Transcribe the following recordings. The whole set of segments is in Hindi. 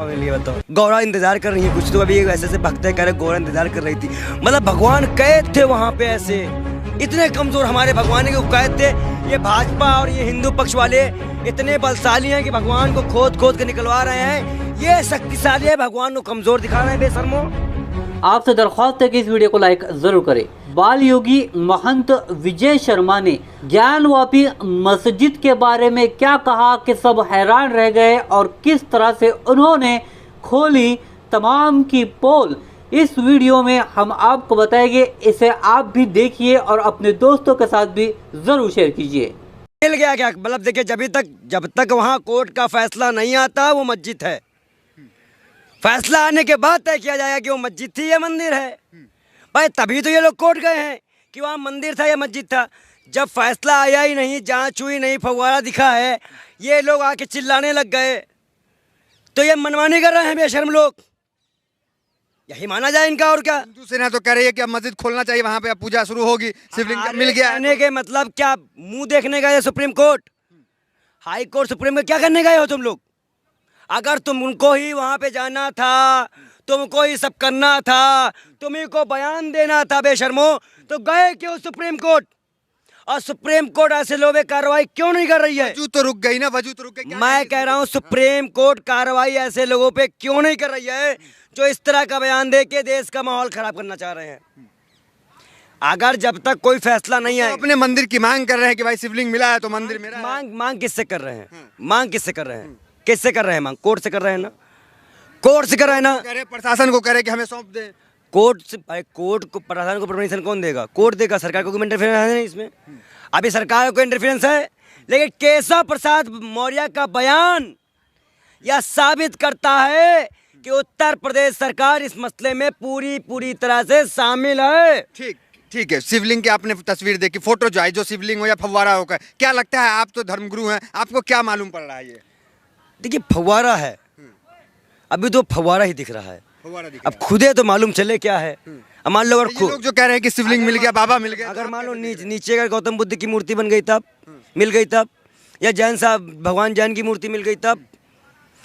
लिए बताओ, गौरा इंतजार कर रही है कुछ तो। अभी ऐसे से भक्ते कह रहे गौरा इंतजार कर रही थी, मतलब भगवान कैद थे वहाँ पे। ऐसे इतने कमजोर हमारे भगवान के कैद थे। ये भाजपा और ये हिंदू पक्ष वाले इतने बलशाली हैं कि भगवान को खोद खोद के निकलवा रहे हैं। ये शक्तिशाली है, भगवान को कमजोर दिखा रहे हैं बेशर्मो। आपसे दरख्वास्त है कि इस वीडियो को लाइक जरूर करें। बाल योगी महंत विजय शर्मा ने ज्ञानवापी मस्जिद के बारे में क्या कहा कि सब हैरान रह गए, और किस तरह से उन्होंने खोली तमाम की पोल। इस वीडियो में हम आपको बताएंगे, इसे आप भी देखिए और अपने दोस्तों के साथ भी जरूर शेयर कीजिए। मिल गया क्या? मतलब देखिए, जब तक वहाँ कोर्ट का फैसला नहीं आता वो मस्जिद है। फैसला आने के बाद तय किया जाएगा कि वो मस्जिद थी या मंदिर है। भाई तभी तो ये लोग कोर्ट गए हैं कि वहाँ मंदिर था या मस्जिद था। जब फैसला आया ही नहीं, जांच हुई नहीं, फव्वारा दिखा है, ये लोग आके चिल्लाने लग गए, तो ये मनमानी कर रहे हैं बेशर्म लोग। यही माना जाए इनका। और क्या हिंदू सेना तो कह रही है कि अब मस्जिद खोलना चाहिए, वहाँ पे अब पूजा शुरू होगी, शिवलिंग मिल गया है। कहने के मतलब क्या, मुंह देखने गए supreme court, high court, supreme court? क्या करने गए हो तुम लोग? अगर तुमको ही वहाँ पे जाना था, तुमको ही सब करना था, तुम्ही को बयान देना था बेशर्मो, तो गए क्यों सुप्रीम कोर्ट? और सुप्रीम कोर्ट ऐसे लोगों पे कार्रवाई क्यों नहीं कर रही है? वजू तो रुक गई ना, वजू तो रुक गई। मैं कह रहा हूँ सुप्रीम कोर्ट कार्रवाई ऐसे लोगों पे क्यों नहीं कर रही है जो इस तरह का बयान दे के देश का माहौल खराब करना चाह रहे हैं। अगर जब तक कोई फैसला नहीं आए, अपने मंदिर की मांग कर रहे हैं कि भाई शिवलिंग मिला है तो मंदिर मेरा। मांग किससे कर रहे हैं? मांग किससे कर रहे हैं? किससे कर रहे हैं मांग? कोर्ट से कर रहे हैं ना, कोर्ट से कर रहे हैं ना। कह रहे प्रशासन को कह रहे कि हमें सौंप दें। कोर्ट से, कोर्ट को, प्रशासन को परमिशन कौन देगा? कोर्ट देगा। सरकार को कोई इंटरफेरेंस है नहीं इसमें। अभी सरकार को इंटरफेरेंस है, लेकिन केशव प्रसाद मौर्य का बयान यह साबित करता है कि उत्तर प्रदेश सरकार इस मसले में पूरी तरह से शामिल है। ठीक है। शिवलिंग की आपने तस्वीर देखी, फोटो जो आई, जो शिवलिंग हो या फव्वारा होकर, क्या लगता है? आप तो धर्मगुरु हैं, आपको क्या मालूम पड़ रहा है? ये देखिए, फव्वारा है, अभी तो फव्वारा ही दिख रहा है। अब है। खुदे तो मालूम चले क्या है। अब मान लो अगर लोग जो कह रहे हैं कि शिवलिंग मिल गया, बाबा मिल गया, अगर मान लो नीचे अगर गौतम बुद्ध की मूर्ति बन गई तब, मिल गई तब, या जैन साहब भगवान जैन की मूर्ति मिल गई तब,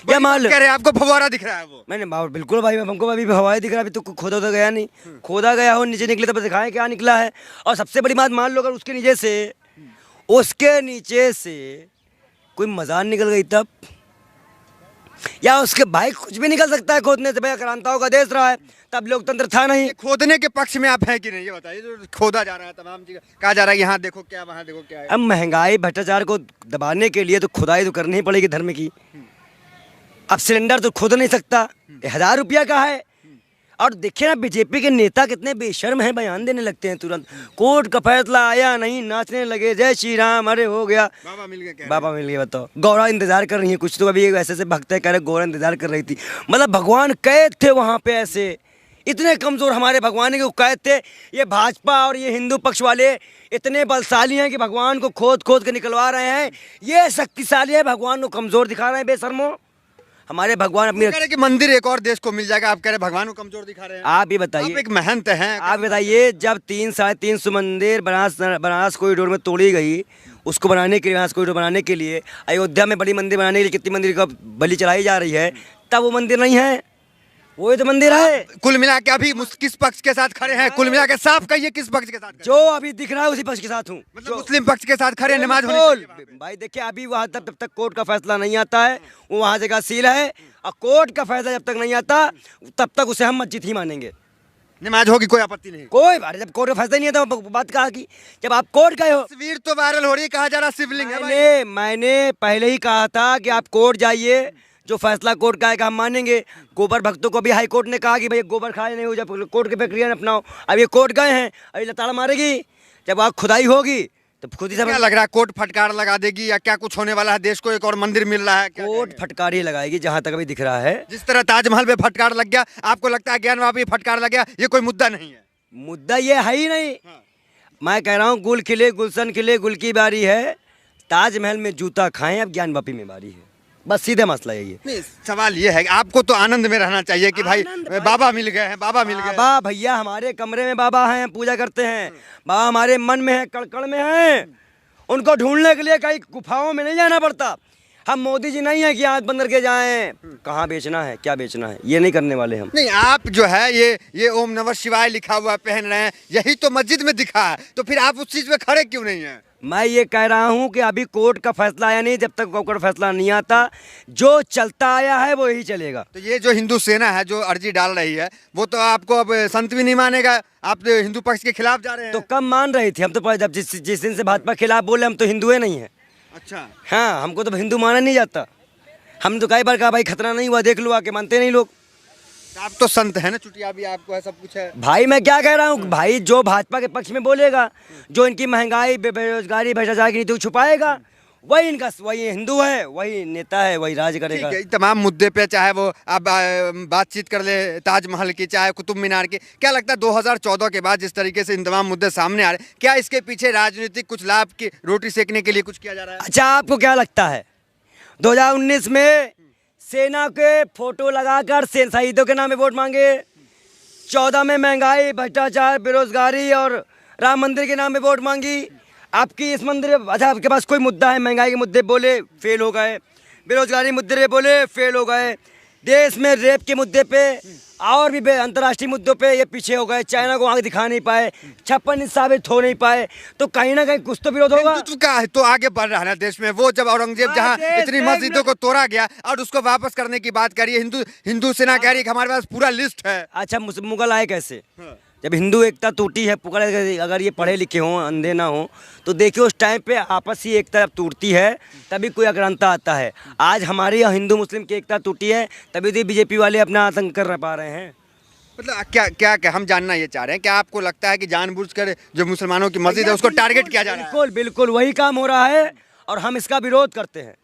या मान लो कह रहे हैं आपको फव्वारा दिख रहा है। वो मैंने बिल्कुल भाई, हमको अभी फव्वारा दिख रहा है। अभी तो खोदा तो गया नहीं, खोदा गया हो नीचे निकले तब दिखाएं क्या निकला है। और सबसे बड़ी बात, मान लो अगर उसके नीचे से कोई मजान निकल गई तब, या उसके भाई कुछ भी निकल सकता है खोदने से। भाई क्रांताओं का देश रहा है, तब लोकतंत्र था नहीं। खोदने के पक्ष में आप हैं कि नहीं, ये बताइए। जो खोदा जा रहा है, तमाम चीजें कहा जा रहा है, यहाँ देखो क्या, वहाँ देखो क्या है। अब महंगाई भ्रष्टाचार को दबाने के लिए तो खुदाई तो करनी ही पड़ेगी धर्म की। अब सिलेंडर तो खोद नहीं सकता, 1000 रुपया का है। और देखिए ना, बीजेपी के नेता कितने बेशर्म हैं, बयान देने लगते हैं तुरंत। कोर्ट का फैसला आया नहीं, नाचने लगे जय श्री राम, अरे हो गया, बाबा मिल गया। बाबा मिल गया। बताओ, गौरा इंतजार कर रही है कुछ तो। अभी ऐसे से भक्ते कह रहे गौरा इंतजार कर रही थी, मतलब भगवान कैद थे वहाँ पे। ऐसे इतने कमजोर हमारे भगवान के कैद थे। ये भाजपा और ये हिंदू पक्ष वाले इतने बलशाली हैं कि भगवान को खोद खोद के निकलवा रहे हैं। ये शक्तिशाली है, भगवान को कमजोर दिखा रहे हैं बेशर्मो। हमारे भगवान अपनी कह रहे कि मंदिर एक और देश को मिल जाएगा, आप कह रहे भगवान को कमजोर दिखा रहे हैं। आप ही बताइए, आप एक महंत हैं, आप बताइए, जब 3-350 मंदिर बनारस कॉरिडोर में तोड़ी गई, उसको बनाने के लिए, बनारस कॉरिडोर बनाने के लिए, अयोध्या में बड़ी मंदिर बनाने के लिए कितनी मंदिर का बलि चलाई जा रही है, तब वो मंदिर नहीं है, वही तो मंदिर है। कुल मिला के अभी किस पक्ष के साथ खड़े हैं? कुल मिला के साफ कहिए, किस पक्ष के साथ? जो अभी दिख रहा है उसी पक्ष के साथ हूँ, मतलब मुस्लिम पक्ष के साथ खड़े, नमाज होनी चाहिए। भाई देखिए, अभी वहाँ तब तक कोर्ट का फैसला नहीं आता है, वो वहाँ जगह सील है। और कोर्ट का फैसला जब तक नहीं आता तब तक उसे हम मस्जिद ही मानेंगे। नमाज होगी, कोई आपत्ति नहीं। कोई बात, जब कोर्ट का फैसला नहीं आता, बात कहा कि जब आप कोर्ट गए हो। तस्वीर तो वायरल हो रही है, कहा जा रहा शिवलिंग है। मैंने पहले ही कहा था कि आप कोर्ट जाइए, जो फैसला कोर्ट का आएगा हम मानेंगे। गोबर भक्तों को भी हाई कोर्ट ने कहा कि भाई गोबर खाए नहीं हो, जब कोर्ट की प्रक्रिया अपनाओ। अब ये कोर्ट गए हैं, अभी लताड़ मारेगी, जब आप खुदाई होगी तो खुद ही क्या लग रहा है? कोर्ट फटकार लगा देगी या क्या कुछ होने वाला है? देश को एक और मंदिर मिल रहा है, कोर्ट फटकार ही लगाएगी, जहां तक अभी दिख रहा है। जिस तरह ताजमहल पे फटकार लग गया, आपको लगता है ज्ञानवापी फटकार लग गया? ये कोई मुद्दा नहीं है, मुद्दा ये है ही नहीं। मैं कह रहा हूँ, गुल खिले गुलशन खिले, गुल की बारी है, ताजमहल में जूता खाएं, अब ज्ञानवापी में बारी है। बस सीधे मसला यही है। नहीं, सवाल ये है कि आपको तो आनंद में रहना चाहिए कि भाई बाबा मिल गए हैं, बाबा मिल गए। बाबा भैया हमारे कमरे में बाबा हैं, पूजा करते हैं। बाबा हमारे मन में है, कड़कड़ में है। उनको ढूंढने के लिए कहीं गुफाओं में नहीं जाना पड़ता। हम मोदी जी नहीं है कि आंख बंद करके जाएं कहाँ बेचना है क्या बेचना है, ये नहीं करने वाले हम। नहीं, आप जो है ये ओम नमः शिवाय लिखा हुआ पहन रहे हैं, यही तो मस्जिद में दिखा है, तो फिर आप उस चीज में खड़े क्यों नहीं हैं? मैं ये कह रहा हूँ कि अभी कोर्ट का फैसला आया नहीं, जब तक कोर्ट का फैसला नहीं आता जो चलता आया है वो यही चलेगा। तो ये जो हिंदू सेना है जो अर्जी डाल रही है वो तो आपको अब संत भी नहीं मानेगा, आप तो हिंदू पक्ष के खिलाफ जा रहे हैं। तो कब मान रही थी हम तो जब जिस दिन से भाजपा के खिलाफ बोले हम तो हिंदुए नहीं है। अच्छा, हाँ, हमको तो हिंदू माना नहीं जाता। हम तो कई बार कहा भाई खतरा नहीं हुआ देख लो आके, मानते नहीं लोग। आप तो संत है ना, चुटिया भी आपको है, सब कुछ है। भाई मैं क्या कह रहा हूँ भाई, जो भाजपा के पक्ष में बोलेगा, जो इनकी महंगाई बेरोजगारी भ्रष्टाचार की नीति छुपाएगा, वही इनका वही हिंदू है, वही नेता है, वही राज करेगा। ठीक है, तमाम मुद्दे पे चाहे वो आप बातचीत कर ले ताजमहल की, चाहे कुतुब मीनार की, क्या लगता है 2014 के बाद जिस तरीके से इन तमाम मुद्दे सामने आ रहे हैं, क्या इसके पीछे राजनीतिक कुछ लाभ की रोटी सेकने के लिए कुछ किया जा रहा है? अच्छा, आपको क्या लगता है 2019 में सेना के फोटो लगाकर शहीदों के नाम पे वोट मांगे, 14 में महंगाई भ्रष्टाचार बेरोजगारी और राम मंदिर के नाम पे वोट मांगी। आपकी इस मंदिर, अच्छा आपके पास कोई मुद्दा है, महंगाई के मुद्दे बोले फेल हो गए, बेरोजगारी मुद्दे पे बोले फेल हो गए, देश में रेप के मुद्दे पे और भी अंतर्राष्ट्रीय मुद्दों पे ये पीछे हो गए, चाइना को आगे दिखा नहीं पाए, 56 इंच साबित हो नहीं पाए, तो कहीं ना कहीं कुछ तो विरोध होगा। हिंदुत्व का तो आगे बढ़ रहा है ना देश में। वो जब औरंगजेब जहाँ इतनी मस्जिदों को तोड़ा गया और उसको वापस करने की बात करिए, हिंदू सेना कह रही है कि हमारे पास पूरा लिस्ट है। अच्छा, मुगल आए कैसे? जब हिंदू एकता टूटी है, अगर ये पढ़े लिखे हों अंधे ना हो तो देखिए उस टाइम पे आपसी एकता जब टूटती है तभी कोई अग्रंता आता है। आज हमारी हिंदू मुस्लिम की एकता टूटी है तभी तो बीजेपी वाले अपना आतंक कर पा रहे हैं। मतलब क्या हम जानना ये चाह रहे हैं कि आपको लगता है कि जानबूझकर जो मुसलमानों की मस्जिद है उसको टारगेट किया जा रहा है? बिल्कुल बिल्कुल वही काम हो रहा है और हम इसका विरोध करते हैं,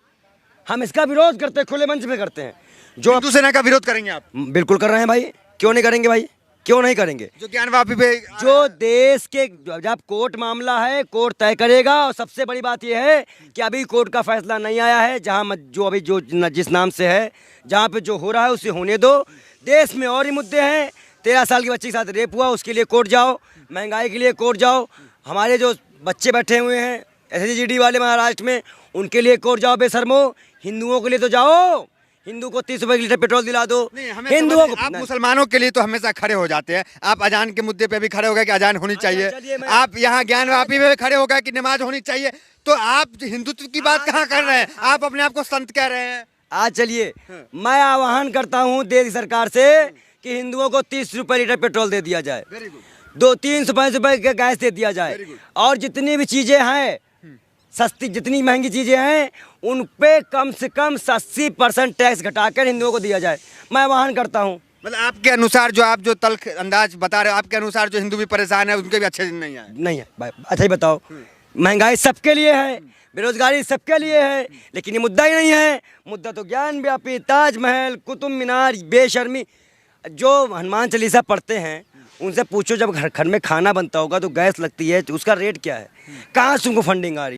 हम इसका विरोध करते हैं, खुले मंच पे करते हैं। जो हिंदू सेना का विरोध करेंगे आप? बिल्कुल कर रहे हैं भाई, क्यों नहीं करेंगे भाई, क्यों नहीं करेंगे। जो ज्ञानवापी पे जो देश के जब कोर्ट मामला है कोर्ट तय करेगा, और सबसे बड़ी बात यह है कि अभी कोर्ट का फैसला नहीं आया है, जहां जो अभी जो जिस नाम से है जहां पे जो हो रहा है उसे होने दो। देश में और ही मुद्दे हैं, 13 साल की बच्ची के साथ रेप हुआ उसके लिए कोर्ट जाओ, महंगाई के लिए कोर्ट जाओ, हमारे जो बच्चे बैठे हुए हैं SSGD वाले महाराष्ट्र में उनके लिए कोर्ट जाओ बेशर्मो। हिंदुओं के लिए तो जाओ, हिंदू को 30 रुपए लीटर पेट्रोल दिला दो। हिंदुओं को आप मुसलमानों के लिए तो हमेशा खड़े हो जाते हैं, आप अजान के मुद्दे पे भी खड़े हो गए कि अजान होनी चाहिए, आप यहाँ ज्ञानवापी में भी खड़े हो गए कि नमाज होनी चाहिए, तो आप हिंदुत्व की बात कहाँ कर रहे हैं? आप अपने आप को संत कह रहे हैं। आज चलिए मैं आह्वान करता हूँ देश सरकार से कि हिंदुओं को 30 रुपए लीटर पेट्रोल दे दिया जाए, 2-3-5 रुपए का गैस दे दिया जाए, और जितनी भी चीजें हैं सस्ती, जितनी महंगी चीजें हैं उन पे कम से कम 80% टैक्स घटाकर हिंदुओं को दिया जाए। मैं आह्वान करता हूँ। मतलब आपके अनुसार जो आप जो तल्ख अंदाज बता रहे हो, आपके अनुसार जो हिंदू भी परेशान है उनके भी अच्छे दिन नहीं आए? नहीं है भाई, अच्छा ही बताओ, महंगाई सबके लिए है, बेरोजगारी सबके लिए है, लेकिन ये मुद्दा ही नहीं है। मुद्दा तो ज्ञान व्यापी, ताजमहल, कुतुब मीनार, बेशर्मी। जो हनुमान चालीसा पढ़ते हैं उनसे पूछो जब घर में खाना बनता होगा तो गैस लगती है तो उसका रेट क्या है, कहाँ से उनको फंडिंग आ रही है?